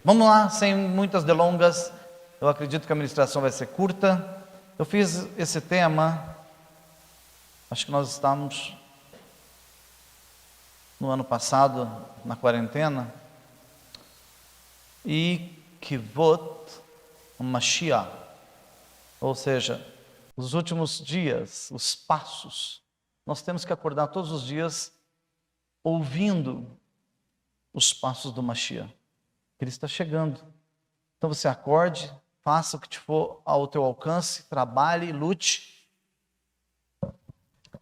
Vamos lá, sem muitas delongas. Eu acredito que a ministração vai ser curta. Eu fiz esse tema, acho que nós estamos no ano passado, na quarentena, e Kivot Mashiach, ou seja, os últimos dias, os passos. Nós temos que acordar todos os dias ouvindo os passos do Mashiach. Ele está chegando. Então você acorde, faça o que te for ao teu alcance, trabalhe, lute.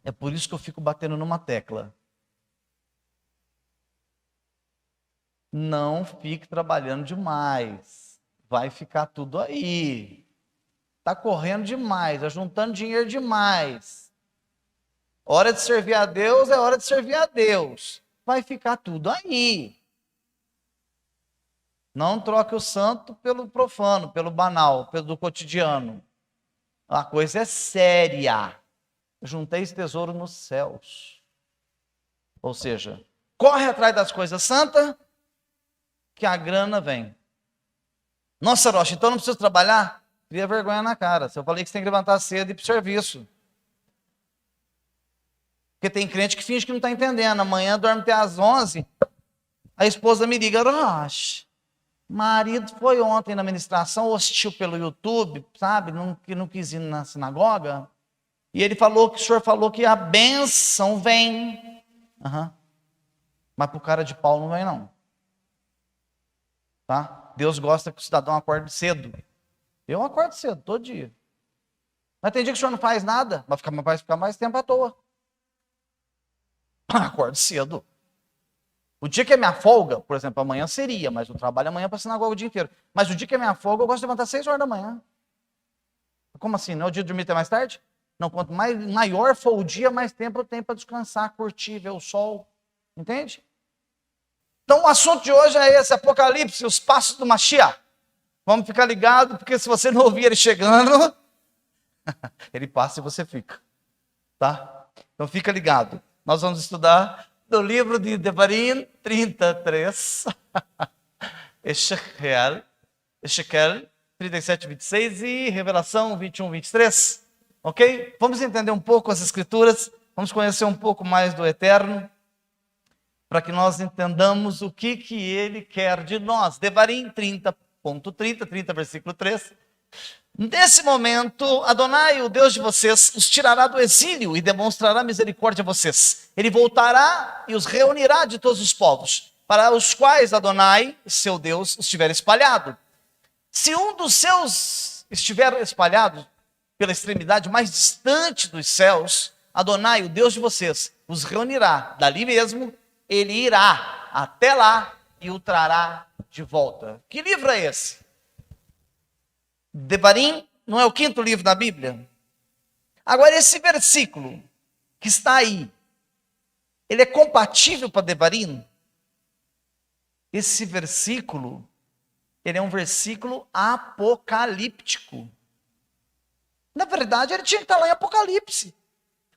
É por isso que eu fico batendo numa tecla. Não fique trabalhando demais. Vai ficar tudo aí. Está correndo demais, está juntando dinheiro demais. Hora de servir a Deus é hora de servir a Deus. Vai ficar tudo aí. Não troque o santo pelo profano, pelo banal, pelo cotidiano. A coisa é séria. Juntei esse tesouro nos céus. Ou seja, corre atrás das coisas santas, que a grana vem. Nossa, Rocha, então não preciso trabalhar? Cria vergonha na cara. Se eu falei que você tem que levantar cedo e ir para o serviço. Porque tem crente que finge que não está entendendo. Amanhã dorme até às 11. A esposa me liga, Rocha, marido foi ontem na ministração, assistiu pelo YouTube, sabe? Não quis ir na sinagoga. E ele falou que o senhor falou que a bênção vem. Mas para o cara de pau não vem, não. Tá? Deus gosta que o cidadão acorde cedo. Eu acordo cedo, todo dia. Mas tem dia que o senhor não faz nada, vai ficar mais tempo à toa. Acordo cedo. O dia que é minha folga, por exemplo, amanhã seria, mas eu trabalho amanhã para a sinagoga o dia inteiro. Mas o dia que é minha folga, eu gosto de levantar 6 horas da manhã. Como assim? Não é o dia de dormir até mais tarde? Não, quanto maior for o dia, mais tempo eu tenho para descansar, curtir, ver o sol. Entende? Então o assunto de hoje é esse, Apocalipse, os passos do Mashiach. Vamos ficar ligados, porque se você não ouvir ele chegando, ele passa e você fica. Tá? Então fica ligado. Nós vamos estudar do livro de Devarim 33, Ezequiel 37, 26 e Revelação 21, 23. Ok? Vamos entender um pouco as Escrituras, vamos conhecer um pouco mais do Eterno, para que nós entendamos o que Ele quer de nós. Devarim 30 versículo 3. Nesse momento, Adonai, o Deus de vocês, os tirará do exílio e demonstrará misericórdia a vocês. Ele voltará e os reunirá de todos os povos, para os quais Adonai, seu Deus, os tiver espalhado. Se um dos seus estiver espalhado pela extremidade mais distante dos céus, Adonai, o Deus de vocês, os reunirá. Dali mesmo, ele irá até lá e o trará de volta. Que livro é esse? Devarim não é o 5º livro da Bíblia? Agora, esse versículo que está aí, ele é compatível para Devarim? Esse versículo, ele é um versículo apocalíptico. Na verdade, ele tinha que estar lá em Apocalipse.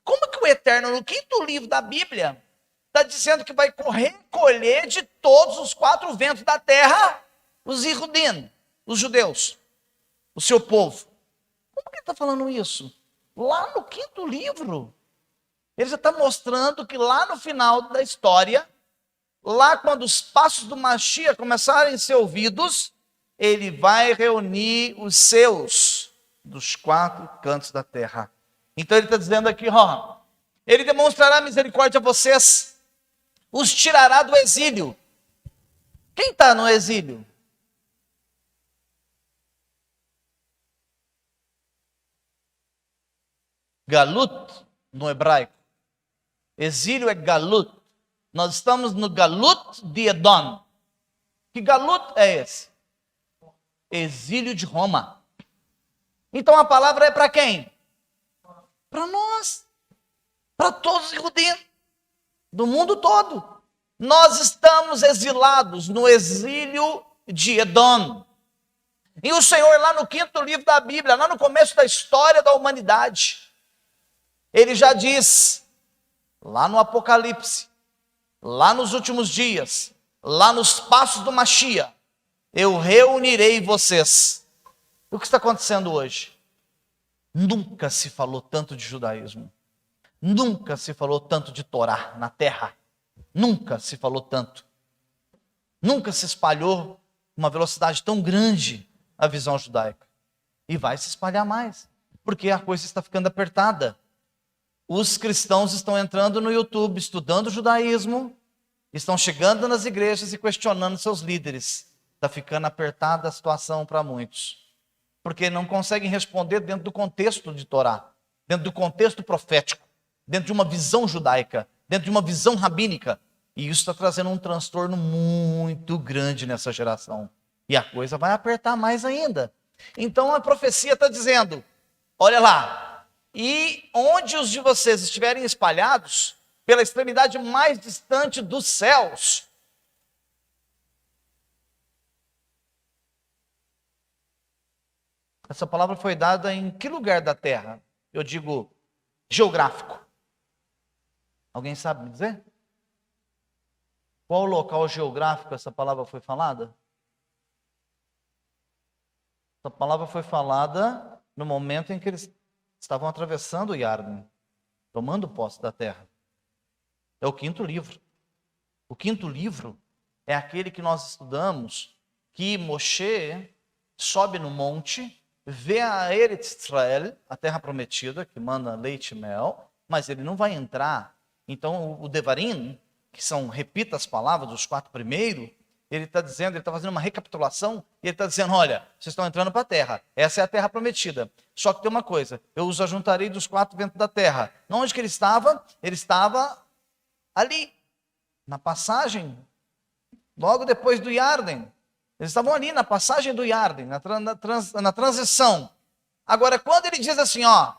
Como que o Eterno, no 5º livro da Bíblia, está dizendo que vai recolher de todos os 4 ventos da terra os Yehudim, os judeus, o seu povo? Como que ele está falando isso? Lá no 5º livro, ele já está mostrando que lá no final da história, lá quando os passos do Mashiach começarem a ser ouvidos, ele vai reunir os seus dos 4 cantos da terra. Então ele está dizendo aqui, ele demonstrará misericórdia a vocês, os tirará do exílio. Quem está no exílio? Galut, no hebraico. Exílio é Galut. Nós estamos no Galut de Edom. Que Galut é esse? Exílio de Roma. Então a palavra é para quem? Para nós. Para todos os judeus do mundo todo. Nós estamos exilados no exílio de Edom. E o Senhor, lá no 5º livro da Bíblia, lá no começo da história da humanidade, ele já diz, lá no Apocalipse, lá nos últimos dias, lá nos passos do Mashiach, eu reunirei vocês. O que está acontecendo hoje? Nunca se falou tanto de judaísmo. Nunca se falou tanto de Torá na terra. Nunca se falou tanto. Nunca se espalhou uma velocidade tão grande a visão judaica. E vai se espalhar mais, porque a coisa está ficando apertada. Os cristãos estão entrando no YouTube, estudando o judaísmo, estão chegando nas igrejas e questionando seus líderes. Está ficando apertada a situação para muitos, porque não conseguem responder dentro do contexto de Torá, dentro do contexto profético, dentro de uma visão judaica, dentro de uma visão rabínica. E isso está trazendo um transtorno muito grande nessa geração. E a coisa vai apertar mais ainda. Então a profecia está dizendo, olha lá, e onde os de vocês estiverem espalhados, pela extremidade mais distante dos céus, essa palavra foi dada em que lugar da terra? Eu digo geográfico. Alguém sabe me dizer? Qual local geográfico essa palavra foi falada? Essa palavra foi falada no momento em que eles estavam atravessando o Iarden, tomando posse da terra. É o quinto livro. O quinto livro é aquele que nós estudamos, que Moshe sobe no monte, vê a Eretz Israel, a terra prometida, que manda leite e mel, mas ele não vai entrar. Então o Devarim, que são, repita as palavras, os 4 primeiros, ele está dizendo, ele está fazendo uma recapitulação, e ele está dizendo, olha, vocês estão entrando para a terra, essa é a terra prometida. Só que tem uma coisa, eu os ajuntarei dos 4 ventos da terra. Onde que ele estava? Ele estava ali, na passagem, logo depois do Iarden. Eles estavam ali na passagem do Iarden, na transição. Agora, quando ele diz assim, ó,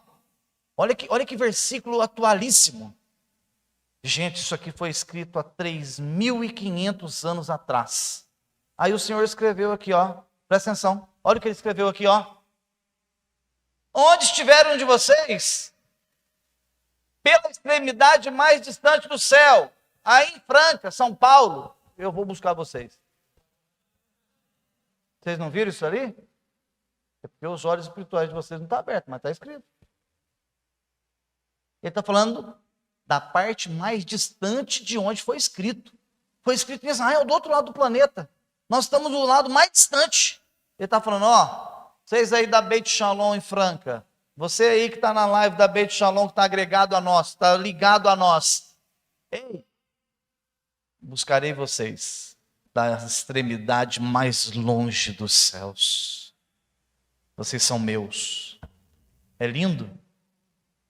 olha que versículo atualíssimo. Gente, isso aqui foi escrito há 3.500 anos atrás. Aí o Senhor escreveu aqui, ó, presta atenção, olha o que ele escreveu aqui, ó. Onde estiveram de vocês? Pela extremidade mais distante do céu, aí em Franca, São Paulo, eu vou buscar vocês. Vocês não viram isso ali? É porque os olhos espirituais de vocês não estão abertos, mas está escrito. Ele está falando da parte mais distante de onde foi escrito. Foi escrito em Israel, do outro lado do planeta. Nós estamos do lado mais distante. Ele está falando, ó, vocês aí da Beit Shalom em Franca, você aí que está na live da Beit Shalom, que está agregado a nós, está ligado a nós. Ei, buscarei vocês da extremidade mais longe dos céus. Vocês são meus. É lindo?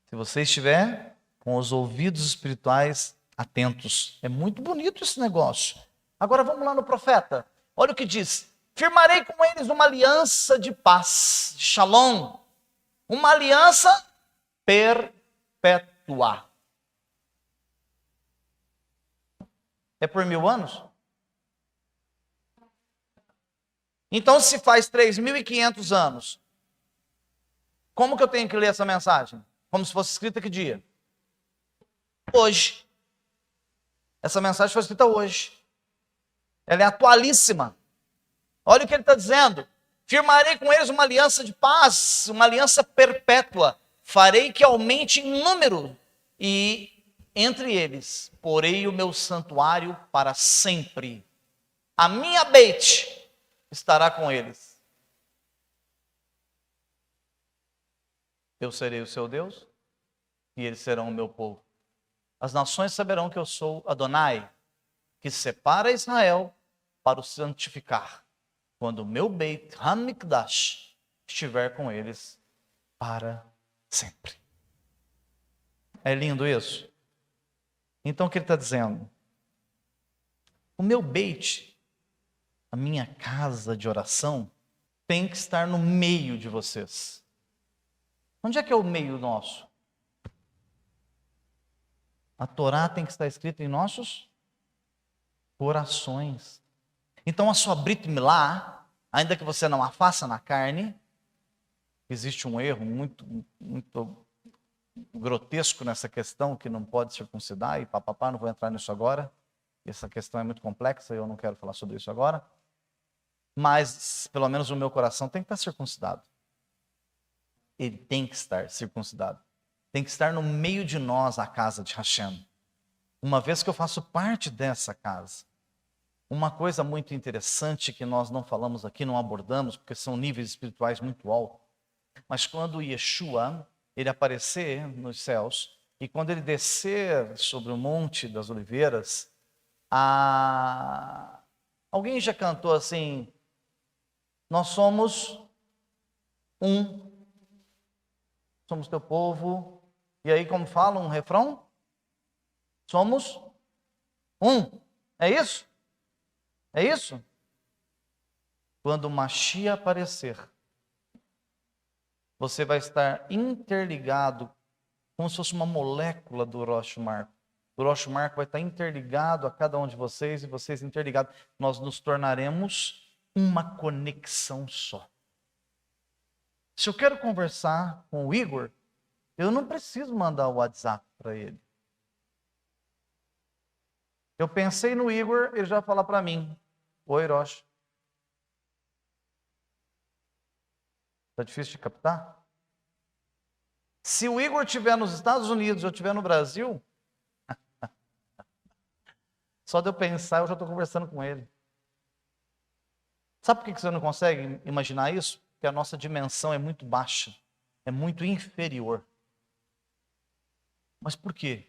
Se você estiver com os ouvidos espirituais atentos. É muito bonito esse negócio. Agora vamos lá no profeta. Olha o que diz. Firmarei com eles uma aliança de paz, de shalom. Uma aliança perpétua. É por 1000 anos? Então, se faz 3.500 anos, como que eu tenho que ler essa mensagem? Como se fosse escrita que dia? Hoje. Essa mensagem foi escrita hoje. Ela é atualíssima. Olha o que ele está dizendo. Firmarei com eles uma aliança de paz, uma aliança perpétua. Farei que aumente em número. E entre eles, porei o meu santuário para sempre. A minha Beit estará com eles. Eu serei o seu Deus e eles serão o meu povo. As nações saberão que eu sou Adonai, que separa Israel para o santificar, quando o meu Beit HaMikdash estiver com eles para sempre. É lindo isso? Então o que ele está dizendo? O meu Beit, a minha casa de oração, tem que estar no meio de vocês. Onde é que é o meio nosso? A Torá tem que estar escrita em nossos corações. Então a sua Brit Milá, ainda que você não a faça na carne, existe um erro muito grotesco nessa questão, que não pode circuncidar, e papapá, não vou entrar nisso agora. Essa questão é muito complexa e eu não quero falar sobre isso agora. mas pelo menos o meu coração tem que estar circuncidado. Ele tem que estar circuncidado. Tem que estar no meio de nós a casa de Hashem. Uma vez que eu faço parte dessa casa. Uma coisa muito interessante que nós não falamos aqui, não abordamos, porque são níveis espirituais muito altos. Mas quando Yeshua, ele aparecer nos céus, e quando ele descer sobre o Monte das Oliveiras, alguém já cantou assim, nós somos um, somos teu povo, e aí como fala um refrão? Somos um, é isso? É isso? Quando o Mashiach aparecer, você vai estar interligado, como se fosse uma molécula do Rosh Marco. O Rosh Marco vai estar interligado a cada um de vocês, e vocês interligados. Nós nos tornaremos uma conexão só. Se eu quero conversar com o Igor, eu não preciso mandar o WhatsApp para ele. Eu pensei no Igor, ele já vai falar para mim. Oi, Rosh. Está difícil de captar? Se o Igor estiver nos Estados Unidos ou estiver no Brasil, só de eu pensar eu já estou conversando com ele. Sabe por que você não consegue imaginar isso? Porque a nossa dimensão é muito baixa, é muito inferior. Mas por quê?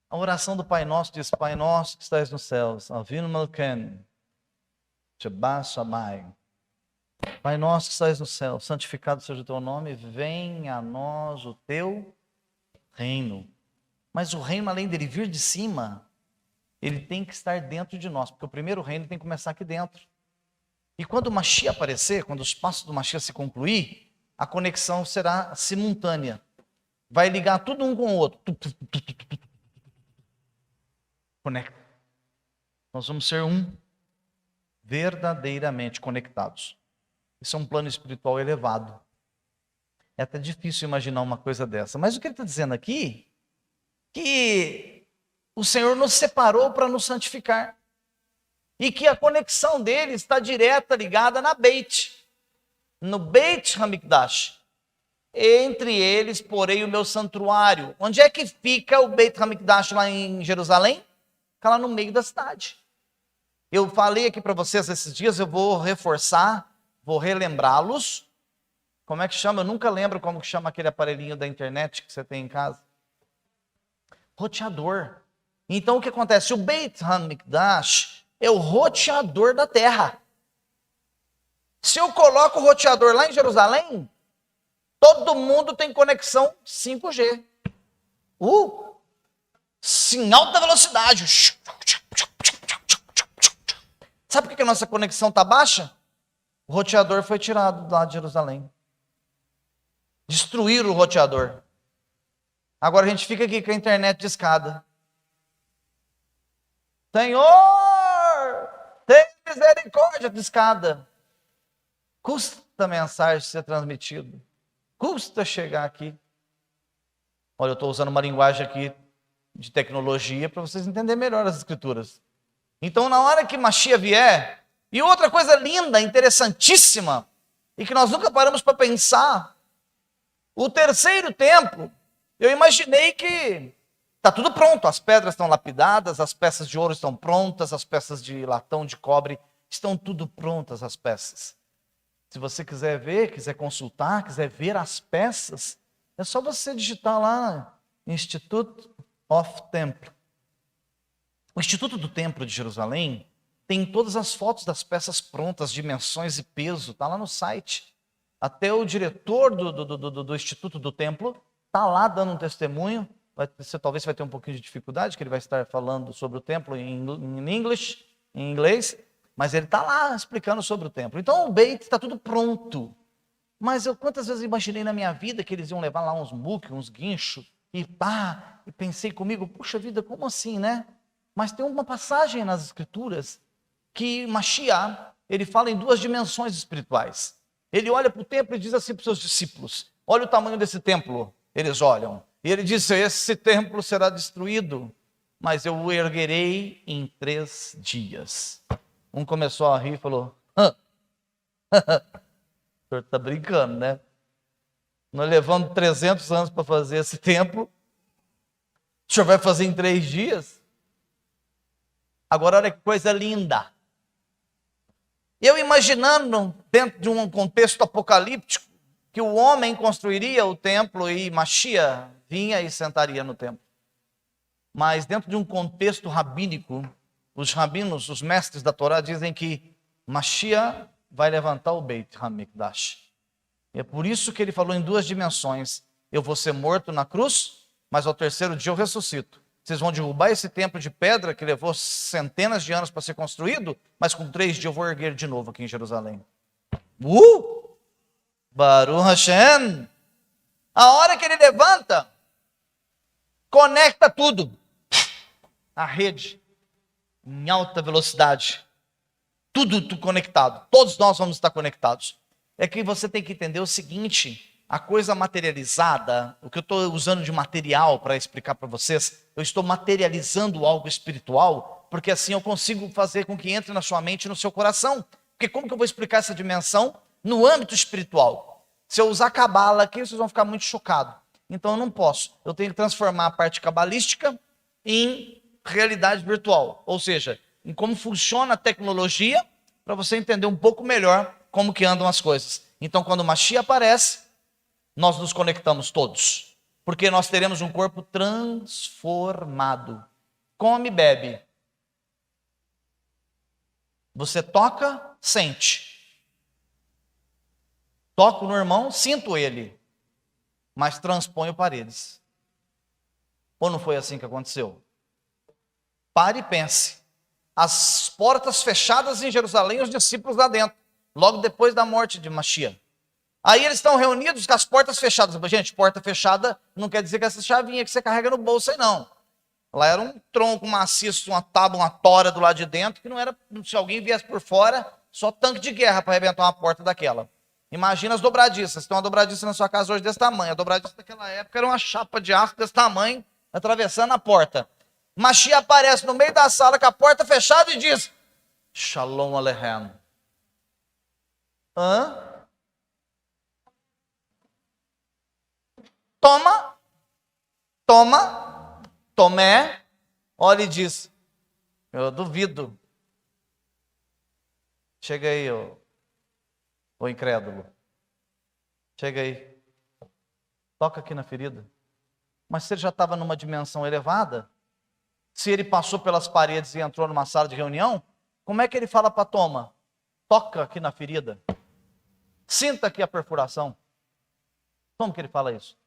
A oração do Pai Nosso diz, Pai Nosso que estás nos céus, Avinu Malken, Sheba Shammai. Pai Nosso que estás no céu, santificado seja o teu nome, venha a nós o teu reino. Mas o reino, além dele vir de cima, ele tem que estar dentro de nós, porque o primeiro reino tem que começar aqui dentro. E quando o Mashiach aparecer, quando os passos do Mashiach se concluir, a conexão será simultânea. Vai ligar tudo um com o outro. Conecta. Nós vamos ser um, verdadeiramente conectados. Isso é um plano espiritual elevado. É até difícil imaginar uma coisa dessa. Mas o que ele está dizendo aqui, que o Senhor nos separou para nos santificar. E que a conexão dele está direta, ligada na Beit. No Beit Hamikdash. Entre eles, porém, o meu santuário. Onde é que fica o Beit Hamikdash lá em Jerusalém? Fica lá no meio da cidade. Eu falei aqui para vocês esses dias, eu vou reforçar, vou relembrá-los. Como é que chama? Eu nunca lembro como que chama aquele aparelhinho da internet que você tem em casa. Roteador. Então o que acontece? O Beit Hamikdash é o roteador da terra. Se eu coloco o roteador lá em Jerusalém, todo mundo tem conexão 5G. Em alta velocidade. Sabe por que a nossa conexão está baixa? O roteador foi tirado lá de Jerusalém. Destruíram o roteador. Agora a gente fica aqui com a internet de escada. Senhor, tem misericórdia de escada. Custa a mensagem ser transmitida. Custa chegar aqui. Olha, eu estou usando uma linguagem aqui de tecnologia para vocês entenderem melhor as escrituras. Então, na hora que Mashiach vier, e outra coisa linda, interessantíssima, e que nós nunca paramos para pensar, o terceiro templo, eu imaginei que está tudo pronto, as pedras estão lapidadas, as peças de ouro estão prontas, as peças de latão, de cobre, estão tudo prontas as peças. Se você quiser ver, quiser consultar, quiser ver as peças, é só você digitar lá, Institute of Temple. O Instituto do Templo de Jerusalém tem todas as fotos das peças prontas, dimensões e peso, está lá no site. Até o diretor do Instituto do Templo está lá dando um testemunho. Você talvez vai ter um pouquinho de dificuldade, que ele vai estar falando sobre o templo em inglês, mas ele está lá explicando sobre o templo. Então o Beit está tudo pronto. Mas eu quantas vezes imaginei na minha vida que eles iam levar lá uns muques, uns guinchos, e pensei comigo, puxa vida, como assim, né? Mas tem uma passagem nas Escrituras que Mashiach, ele fala em duas dimensões espirituais. Ele olha para o templo e diz assim para os seus discípulos, olha o tamanho desse templo. Eles olham. E ele diz, esse templo será destruído, mas eu o erguerei em 3 dias. Um começou a rir e falou, o senhor está brincando, né? Nós levamos 300 anos para fazer esse templo. O senhor vai fazer em 3 dias? Agora, olha que coisa linda. Eu imaginando, dentro de um contexto apocalíptico, que o homem construiria o templo e Mashiach vinha e sentaria no templo. Mas dentro de um contexto rabínico, os rabinos, os mestres da Torá dizem que Mashiach vai levantar o Beit HaMikdash. É por isso que ele falou em 2 dimensões. Eu vou ser morto na cruz, mas ao 3º dia eu ressuscito. Vocês vão derrubar esse templo de pedra que levou centenas de anos para ser construído, mas com 3 dias eu vou erguer de novo aqui em Jerusalém. Baruch Hashem. A hora que ele levanta, conecta tudo. A rede, em alta velocidade. Tudo conectado. Todos nós vamos estar conectados. É que você tem que entender o seguinte, a coisa materializada, o que eu estou usando de material para explicar para vocês, eu estou materializando algo espiritual, porque assim eu consigo fazer com que entre na sua mente e no seu coração. Porque como que eu vou explicar essa dimensão no âmbito espiritual? Se eu usar cabala aqui, vocês vão ficar muito chocados. Então eu não posso. Eu tenho que transformar a parte cabalística em realidade virtual. Ou seja, em como funciona a tecnologia, para você entender um pouco melhor como que andam as coisas. Então quando o Mashiach aparece, nós nos conectamos todos. Porque nós teremos um corpo transformado. Come e bebe. Você toca, sente. Toco no irmão, sinto ele. Mas transponho paredes. Ou não foi assim que aconteceu? Pare e pense. As portas fechadas em Jerusalém, os discípulos lá dentro. Logo depois da morte de Mashiach. Aí eles estão reunidos com as portas fechadas. Gente, porta fechada não quer dizer que essa chavinha que você carrega no bolso aí não. Lá era um tronco maciço, uma tábua, uma tora do lado de dentro, que não era, se alguém viesse por fora, só tanque de guerra para arrebentar uma porta daquela. Imagina as dobradiças. Tem uma dobradiça na sua casa hoje desse tamanho. A dobradiça daquela época era uma chapa de aço desse tamanho, atravessando a porta. Mashiach aparece no meio da sala com a porta fechada e diz, Shalom Aleichem. Tomé, olha e diz, eu duvido. Chega aí, ô incrédulo. Chega aí. Toca aqui na ferida. Mas se ele já estava numa dimensão elevada, se ele passou pelas paredes e entrou numa sala de reunião, como é que ele fala para Toma? Toca aqui na ferida. Sinta aqui a perfuração. Como que ele fala isso?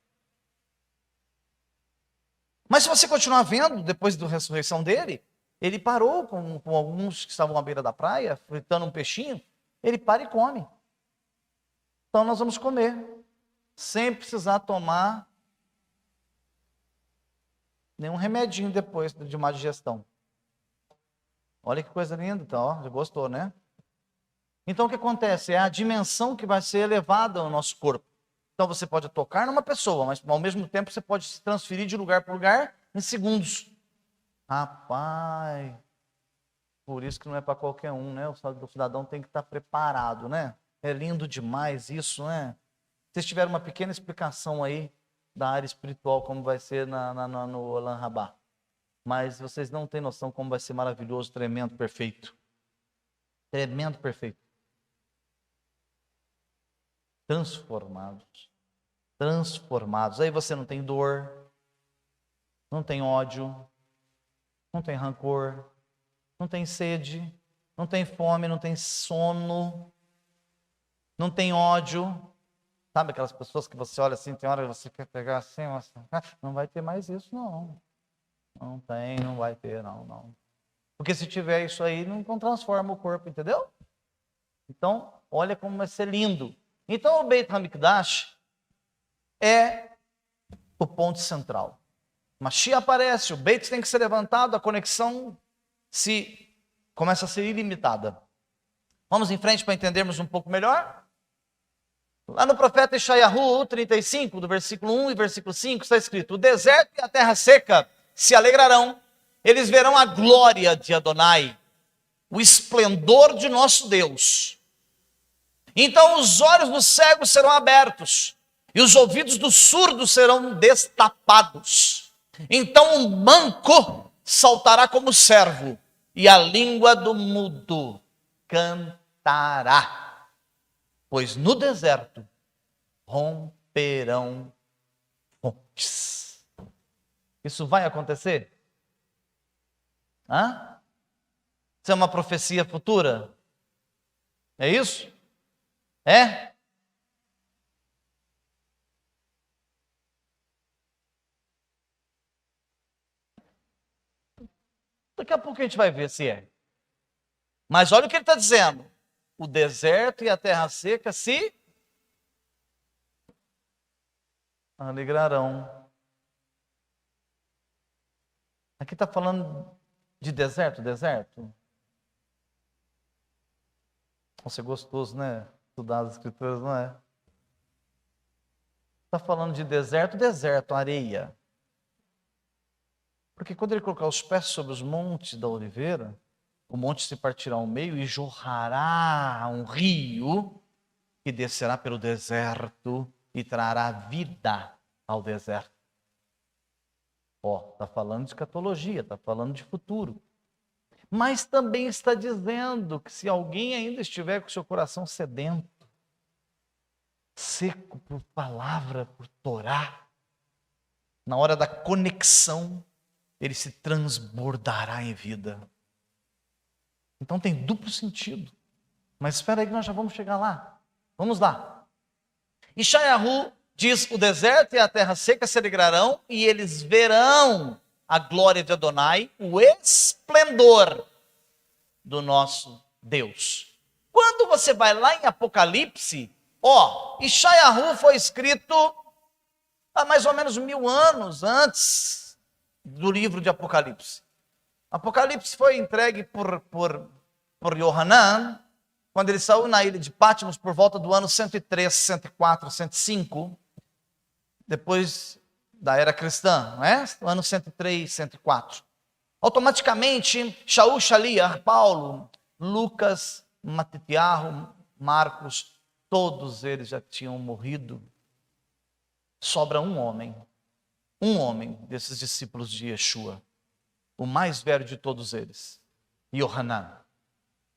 Mas se você continuar vendo, depois da ressurreição dele, ele parou com alguns que estavam à beira da praia, fritando um peixinho, ele para e come. Então nós vamos comer, sem precisar tomar nenhum remedinho depois de má digestão. Olha que coisa linda, então, ó, já gostou, né? Então o que acontece? É a dimensão que vai ser elevada no nosso corpo. Então você pode tocar numa pessoa, mas ao mesmo tempo você pode se transferir de lugar para lugar em segundos. Rapaz, por isso que não é para qualquer um, né? O cidadão tem que estar preparado, né? É lindo demais isso, né? Vocês tiveram uma pequena explicação aí da área espiritual, como vai ser no Olam Rabá. Mas vocês não têm noção como vai ser maravilhoso, tremendo, perfeito. Tremendo, perfeito. Transformados. Aí você não tem dor, não tem ódio, não tem rancor, não tem sede, não tem fome, não tem sono, não tem ódio. Sabe aquelas pessoas que você olha assim, tem hora que você quer pegar assim, não vai ter mais isso não. Não tem, não vai ter, não. Porque se tiver isso aí, não transforma o corpo, entendeu? Então, olha como vai ser lindo. Então, o Beit HaMikdash é o ponto central. Mashiach aparece, o Beit tem que ser levantado, a conexão começa a ser ilimitada. Vamos em frente para entendermos um pouco melhor? Lá no profeta Ishayahu 35, do versículo 1 e versículo 5, está escrito, o deserto e a terra seca se alegrarão, eles verão a glória de Adonai. o esplendor de nosso Deus. Então os olhos dos cegos serão abertos, e os ouvidos dos surdos serão destapados. Então um manco saltará como servo, e a língua do mudo cantará. Pois no deserto romperão fontes. Isso vai acontecer? Isso é uma profecia futura? É isso? É? Daqui a pouco a gente vai ver se é. Mas olha o que ele está dizendo. O deserto e a terra seca se alegrarão. Aqui está falando de deserto? Nossa, é gostoso, né? Estudar as escrituras, não é? Está falando de deserto, areia. Porque quando ele colocar os pés sobre os montes da oliveira, o monte se partirá ao meio e jorrará um rio que descerá pelo deserto e trará vida ao deserto. Está falando de escatologia, está falando de futuro. Mas também está dizendo que se alguém ainda estiver com seu coração sedento, seco por palavra, por Torá, na hora da conexão, ele se transbordará em vida. Então tem duplo sentido. Mas espera aí que nós já vamos chegar lá. Vamos lá. Yeshayahu diz, o deserto e a terra seca se alegrarão e eles verão a glória de Adonai, o esplendor do nosso Deus. Quando você vai lá em Apocalipse, Yeshayahu foi escrito há mais ou menos 1000 anos antes do livro de Apocalipse. Apocalipse foi entregue por Yohanan, quando ele saiu na ilha de Patmos por volta do ano 103, 104, 105, depois da era cristã, não é? O ano 103, 104. Automaticamente, Shaul, Shaliach, Paulo, Lucas, Matitiarro, Marcos, todos eles já tinham morrido. Sobra um homem desses discípulos de Yeshua, o mais velho de todos eles, Yohanan.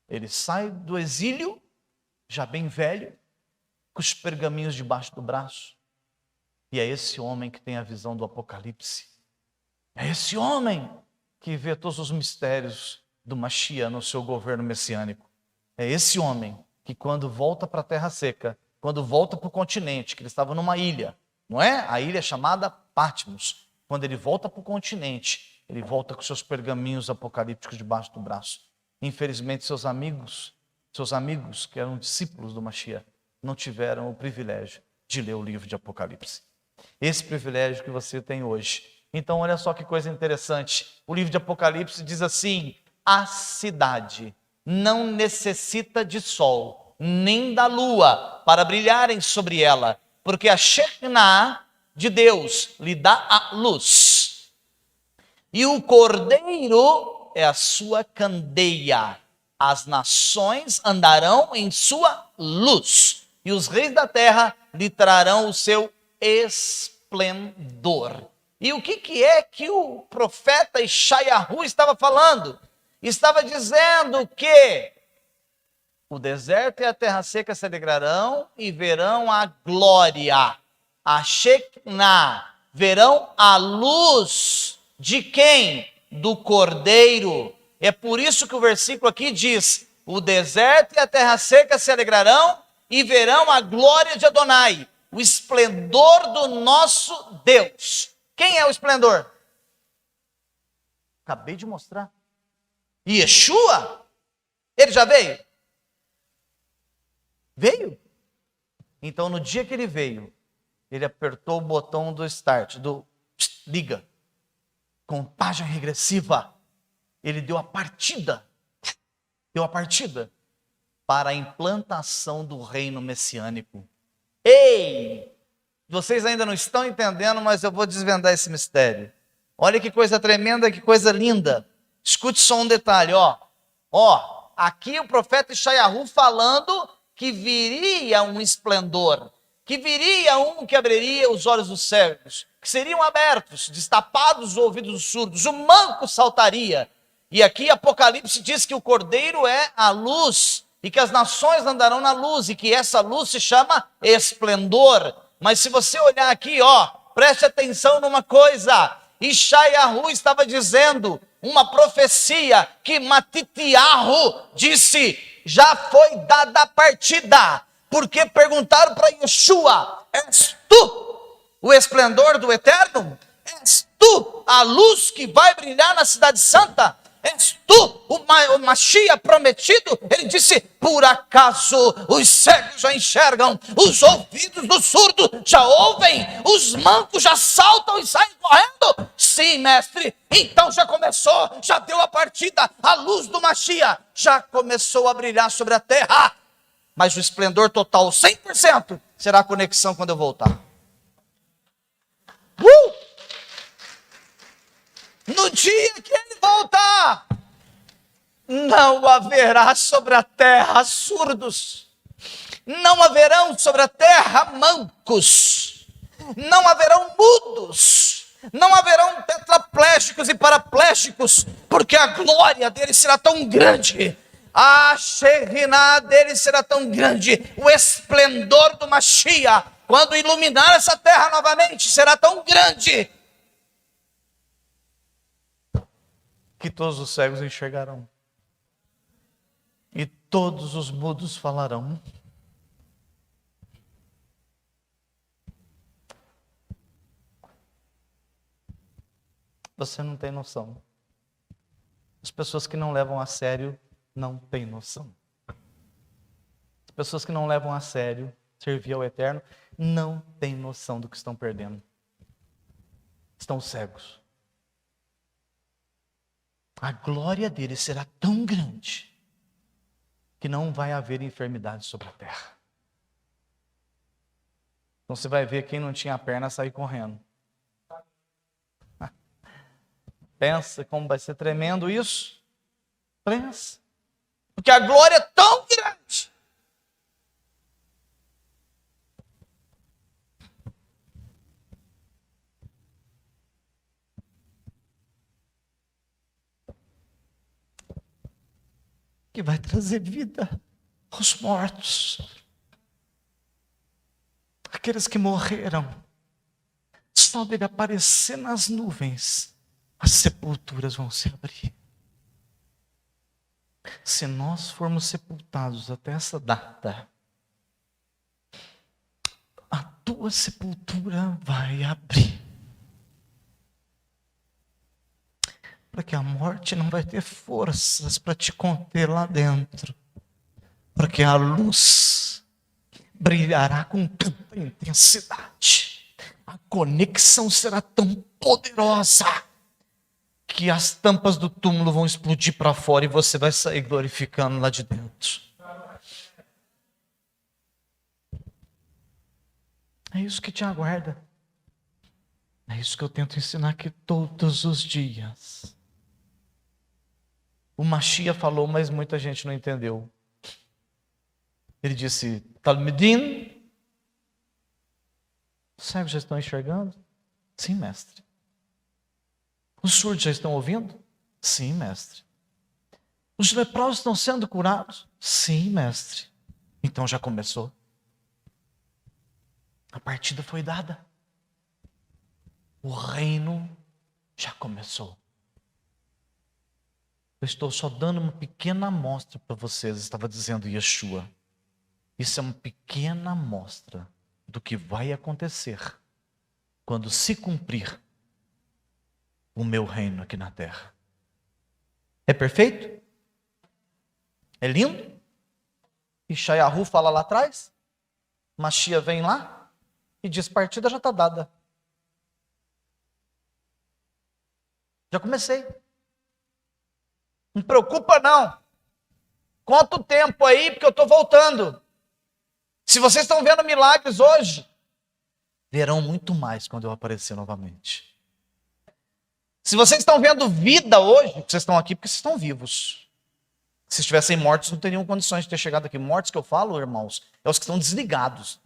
Ele sai do exílio, já bem velho, com os pergaminhos debaixo do braço. E é esse homem que tem a visão do Apocalipse. É esse homem que vê todos os mistérios do Mashiach no seu governo messiânico. É esse homem que quando volta para a terra seca, quando volta para o continente, que ele estava numa ilha, não é? A ilha chamada Patmos. Quando ele volta para o continente, ele volta com seus pergaminhos apocalípticos debaixo do braço. Infelizmente, seus amigos que eram discípulos do Mashiach, não tiveram o privilégio de ler o livro de Apocalipse. Esse privilégio que você tem hoje. Então, olha só que coisa interessante. O livro de Apocalipse diz assim: a cidade não necessita de sol, nem da lua, para brilharem sobre ela, porque a Shekinah de Deus lhe dá a luz. E o Cordeiro é a sua candeia. As nações andarão em sua luz, e os reis da terra lhe trarão o seu esplendor. E o que é que o profeta Yeshayahu estava falando? Estava dizendo que o deserto e a terra seca se alegrarão e verão a glória, a Shekinah, verão a luz de quem? Do Cordeiro. É por isso que o versículo aqui diz: o deserto e a terra seca se alegrarão e verão a glória de Adonai, o esplendor do nosso Deus. Quem é o esplendor? Acabei de mostrar. Yeshua? Ele já veio? Veio? Então, no dia que ele veio, ele apertou o botão do start, do liga, contagem regressiva. Ele deu a partida para a implantação do reino messiânico. Ei! Vocês ainda não estão entendendo, mas eu vou desvendar esse mistério. Olha que coisa tremenda, que coisa linda. Escute só um detalhe, aqui o profeta Yeshayahu falando que viria um esplendor, que viria um que abriria os olhos dos cegos, que seriam abertos, destapados os ouvidos dos surdos, o manco saltaria. E aqui Apocalipse diz que o Cordeiro é a luz, e que as nações andarão na luz, e que essa luz se chama esplendor. Mas se você olhar aqui, preste atenção numa coisa, Yeshayahu estava dizendo uma profecia que Matitiyahu disse, já foi dada a partida, porque perguntaram para Yeshua, és tu o esplendor do Eterno? És tu a luz que vai brilhar na cidade santa? És tu o Mashiach prometido? Ele disse, por acaso os cegos já enxergam, os ouvidos dos surdos já ouvem, os mancos já saltam e saem correndo? Sim, mestre, então já começou, já deu a partida, a luz do Mashiach já começou a brilhar sobre a terra, mas o esplendor total, 100%, será a conexão quando eu voltar. No dia que ele voltar, não haverá sobre a terra surdos, não haverão sobre a terra mancos, não haverão mudos, não haverão tetraplégicos e paraplégicos, porque a glória dele será tão grande, a Shekhinah dele será tão grande, o esplendor do Mashiach, quando iluminar essa terra novamente, será tão grande, que todos os cegos enxergarão, e todos os mudos falarão. Você não tem noção. As pessoas que não levam a sério não têm noção. As pessoas que não levam a sério servir ao Eterno não têm noção do que estão perdendo. Estão cegos. A glória dele será tão grande que não vai haver enfermidade sobre a terra. Então você vai ver quem não tinha perna sair correndo. Pensa como vai ser tremendo isso? Pensa. Porque a glória é tão grande. Que vai trazer vida aos mortos. Aqueles que morreram. Só dele aparecer nas nuvens, as sepulturas vão se abrir. Se nós formos sepultados até essa data, a tua sepultura vai abrir. Porque a morte não vai ter forças para te conter lá dentro. Porque a luz brilhará com tanta intensidade. A conexão será tão poderosa que as tampas do túmulo vão explodir para fora e você vai sair glorificando lá de dentro. É isso que te aguarda. É isso que eu tento ensinar aqui todos os dias. O Mashiach falou, mas muita gente não entendeu. Ele disse, Talmidim, os cegos já estão enxergando? Sim, mestre. Os surdos já estão ouvindo? Sim, mestre. Os leprosos estão sendo curados? Sim, mestre. Então já começou. A partida foi dada. O reino já começou. Eu estou só dando uma pequena amostra para vocês, estava dizendo Yeshua. Isso é uma pequena amostra do que vai acontecer quando se cumprir o meu reino aqui na terra. É perfeito? É lindo? Yeshayahu fala lá atrás, Mashiach vem lá e diz, partida já está dada. Já comecei. Não preocupa não. Conta o tempo aí, porque eu estou voltando. Se vocês estão vendo milagres hoje, verão muito mais quando eu aparecer novamente. Se vocês estão vendo vida hoje, vocês estão aqui porque vocês estão vivos. Se estivessem mortos, não teriam condições de ter chegado aqui. Mortos que eu falo, irmãos, é os que estão desligados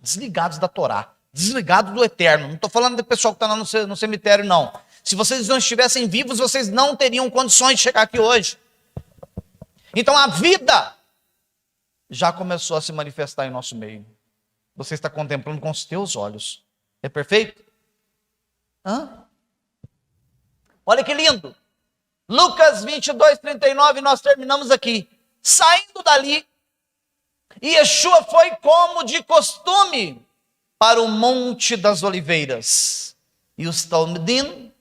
da Torá, desligados do eterno. Não estou falando do pessoal que está lá no cemitério, não. Se vocês não estivessem vivos, vocês não teriam condições de chegar aqui hoje. Então a vida já começou a se manifestar em nosso meio. Você está contemplando com os teus olhos. É perfeito? Olha que lindo. Lucas 22, 39, nós terminamos aqui. Saindo dali, Yeshua foi como de costume para o Monte das Oliveiras. E os Talmidim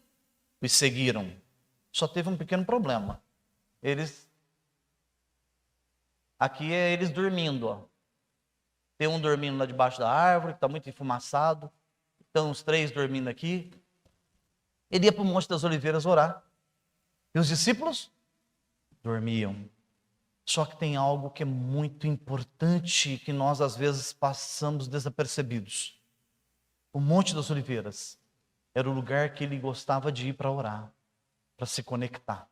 os seguiram. Só teve um pequeno problema. Aqui é eles dormindo. Ó. Tem um dormindo lá debaixo da árvore, que está muito enfumaçado. Estão os 3 dormindo aqui. Ele ia para o Monte das Oliveiras orar. E os discípulos dormiam. Só que tem algo que é muito importante, que nós às vezes passamos desapercebidos. O Monte das Oliveiras era o lugar que ele gostava de ir para orar, para se conectar.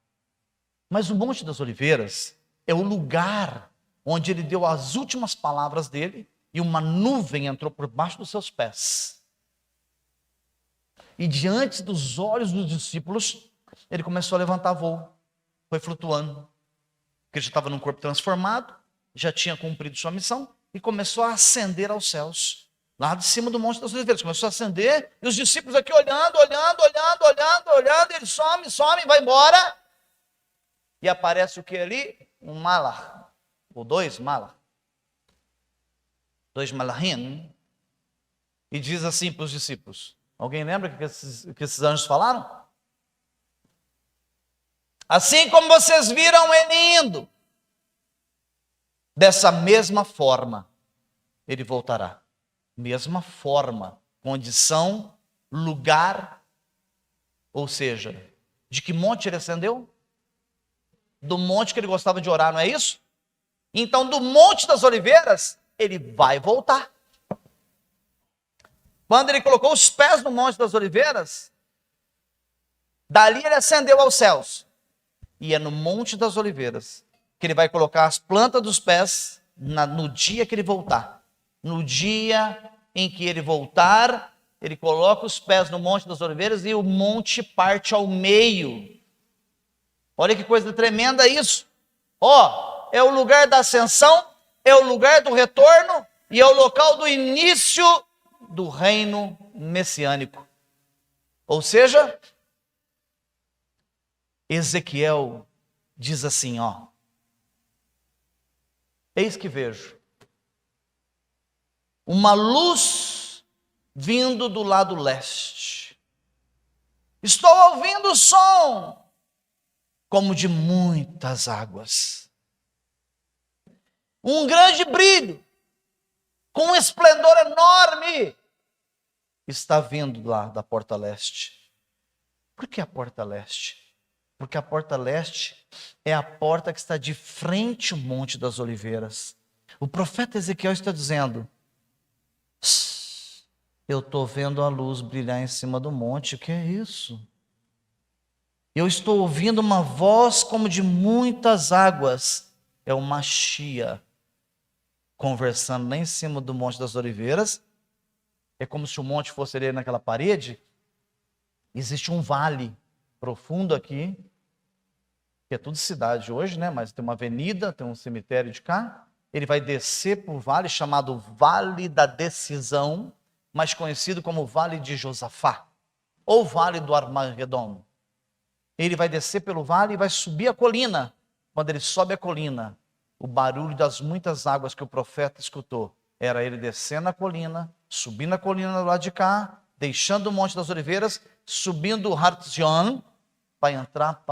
Mas o Monte das Oliveiras é o lugar onde ele deu as últimas palavras dele e uma nuvem entrou por baixo dos seus pés. E diante dos olhos dos discípulos, ele começou a levantar voo. Foi flutuando. Porque ele já estava num corpo transformado, já tinha cumprido sua missão e começou a ascender aos céus. Lá de cima do Monte das Oliveiras. Começou a ascender e os discípulos aqui olhando, e ele some, vai embora. E aparece o que ali? Um malach. Ou 2 malach. 2 malachim. E diz assim para os discípulos. Alguém lembra que esses anjos falaram? Assim como vocês viram ele indo, dessa mesma forma, ele voltará. Mesma forma, condição, lugar, ou seja, de que monte ele ascendeu? Do monte que ele gostava de orar, não é isso? Então, do Monte das Oliveiras, ele vai voltar. Quando ele colocou os pés no Monte das Oliveiras, dali ele ascendeu aos céus. E é no Monte das Oliveiras que ele vai colocar as plantas dos pés no dia que ele voltar. No dia em que ele voltar, ele coloca os pés no Monte das Oliveiras e o monte parte ao meio. Olha que coisa tremenda isso. É o lugar da ascensão, é o lugar do retorno e é o local do início do reino messiânico. Ou seja, Ezequiel diz assim, eis que vejo uma luz vindo do lado leste. Estou ouvindo o som como de muitas águas. Um grande brilho, com um esplendor enorme, está vindo lá da porta leste. Por que a porta leste? Porque a porta leste é a porta que está de frente ao Monte das Oliveiras. O profeta Ezequiel está dizendo, eu estou vendo a luz brilhar em cima do monte, o que é isso? Eu estou ouvindo uma voz como de muitas águas, é o Mashiach conversando lá em cima do Monte das Oliveiras. É como se o monte fosse ali naquela parede. Existe um vale profundo aqui, que é tudo cidade hoje, né? Mas tem uma avenida, tem um cemitério de cá. Ele vai descer por um vale chamado Vale da Decisão, mais conhecido como Vale de Josafá, ou Vale do Armagedon. Ele vai descer pelo vale e vai subir a colina. Quando ele sobe a colina, o barulho das muitas águas que o profeta escutou, era ele descendo a colina, subindo a colina do lado de cá, deixando o Monte das Oliveiras, subindo o Har Zion, para entrar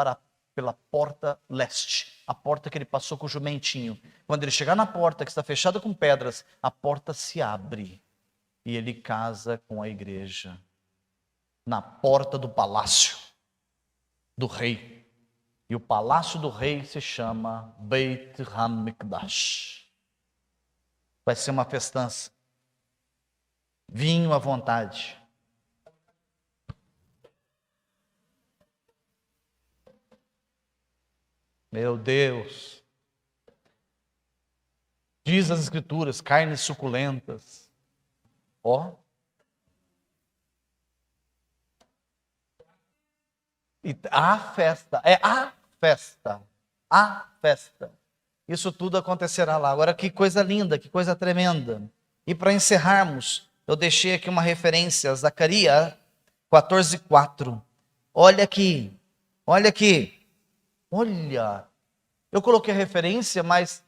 pela porta leste, a porta que ele passou com o jumentinho. Quando ele chegar na porta, que está fechada com pedras, a porta se abre e ele casa com a igreja, na porta do palácio do rei. E o palácio do rei se chama Beit HaMikdash. Vai ser uma festança. Vinho à vontade. Meu Deus. Diz as Escrituras, carnes suculentas. Ó. E a festa, a festa. Isso tudo acontecerá lá. Agora, que coisa linda, que coisa tremenda. E para encerrarmos, eu deixei aqui uma referência, Zacarias 14:4. Olha aqui, olha aqui. Olha, eu coloquei a referência, mas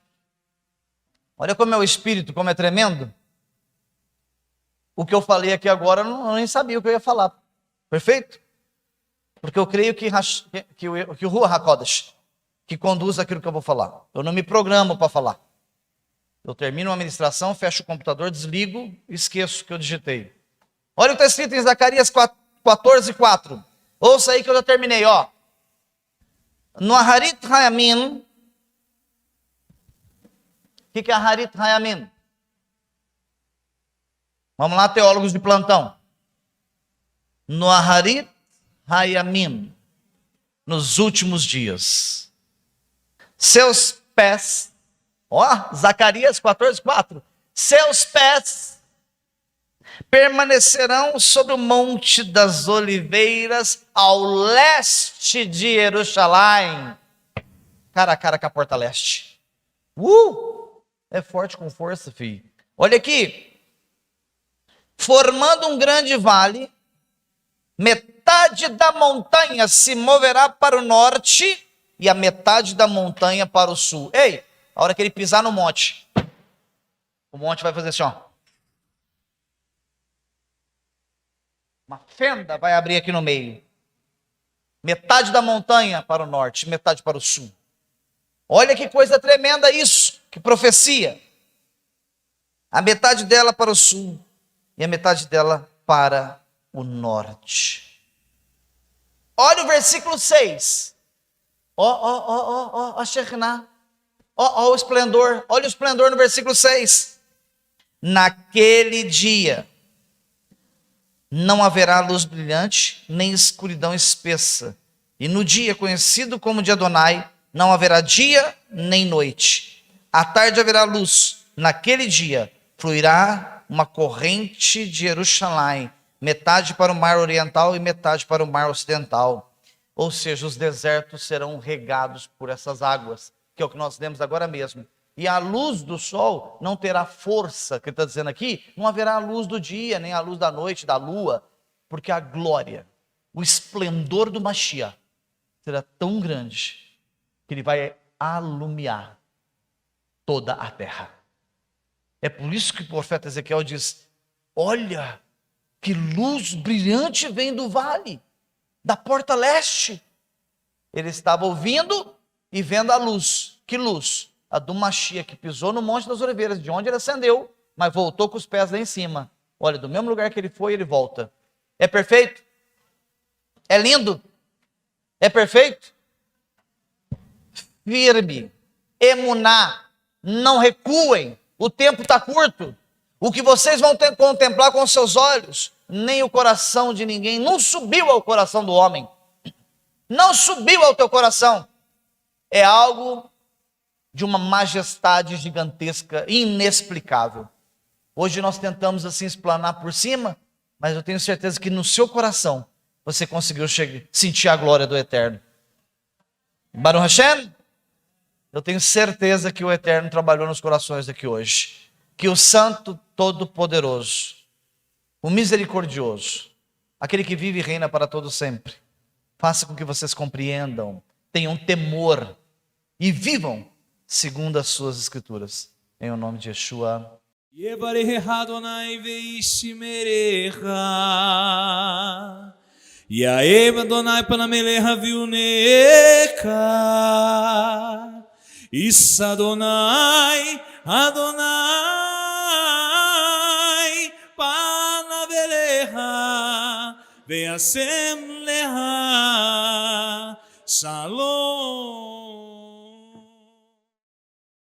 olha como é o Espírito, como é tremendo. O que eu falei aqui agora, eu nem sabia o que eu ia falar. Perfeito? Porque eu creio que o Ruach HaKodesh, que conduz aquilo que eu vou falar. Eu não me programo para falar. Eu termino uma ministração, fecho o computador, desligo e esqueço que eu digitei. Olha o que está escrito em Zacarias 14:4. Ouça aí que eu já terminei, ó. No Aharit Hayamim. O que é Aharit Hayamim? Vamos lá, teólogos de plantão. No Aharit Hayamim, nos últimos dias, seus pés, ó, Zacarias 14:4, seus pés permanecerão sobre o Monte das Oliveiras, ao leste de Jerusalém, cara a cara com a porta leste. É forte com força, filho. Olha aqui, formando um grande vale, metade da montanha se moverá para o norte e a metade da montanha para o sul. Ei, a hora que ele pisar no monte, o monte vai fazer assim, ó. Uma fenda vai abrir aqui no meio. Metade da montanha para o norte, metade para o sul. Olha que coisa tremenda isso, que profecia. A metade dela para o sul e a metade dela para o norte. Olha o versículo 6. Ó a Shekhinah. Ó o esplendor. Olha o esplendor no versículo 6. Naquele dia não haverá luz brilhante, nem escuridão espessa. E no dia conhecido como de Adonai, não haverá dia nem noite. À tarde haverá luz. Naquele dia fluirá uma corrente de Jerusalém, metade para o mar oriental e metade para o mar ocidental. Ou seja, os desertos serão regados por essas águas, que é o que nós lemos agora mesmo. E a luz do sol não terá força, que ele está dizendo aqui, não haverá a luz do dia, nem a luz da noite, da lua, porque a glória, o esplendor do Mashiach será tão grande, que ele vai alumiar toda a terra. É por isso que o profeta Ezequiel diz, olha, que luz brilhante vem do vale, da porta leste. Ele estava ouvindo e vendo a luz. Que luz? A do Mashiach, que pisou no Monte das Oliveiras, de onde ele ascendeu, mas voltou com os pés lá em cima. Olha, do mesmo lugar que ele foi, ele volta. É perfeito? É lindo? É perfeito? Firme, emuná, não recuem, o tempo está curto. O que vocês vão ter que contemplar com seus olhos, nem o coração de ninguém, não subiu ao coração do homem. Não subiu ao teu coração. É algo de uma majestade gigantesca, inexplicável. Hoje nós tentamos assim explanar por cima, mas eu tenho certeza que no seu coração você conseguiu sentir a glória do Eterno. Baruch Hashem, eu tenho certeza que o Eterno trabalhou nos corações daqui hoje. Que o Santo Todo-Poderoso, o Misericordioso, aquele que vive e reina para todo sempre, faça com que vocês compreendam, tenham temor e vivam segundo as suas escrituras. Em o nome de Yeshua. Yevarecha Adonai veishmerecha, Yaev Adonai panamelecha viunecha, Issa Adonai, Adonai panavelecha, veasem lecha, Shalom.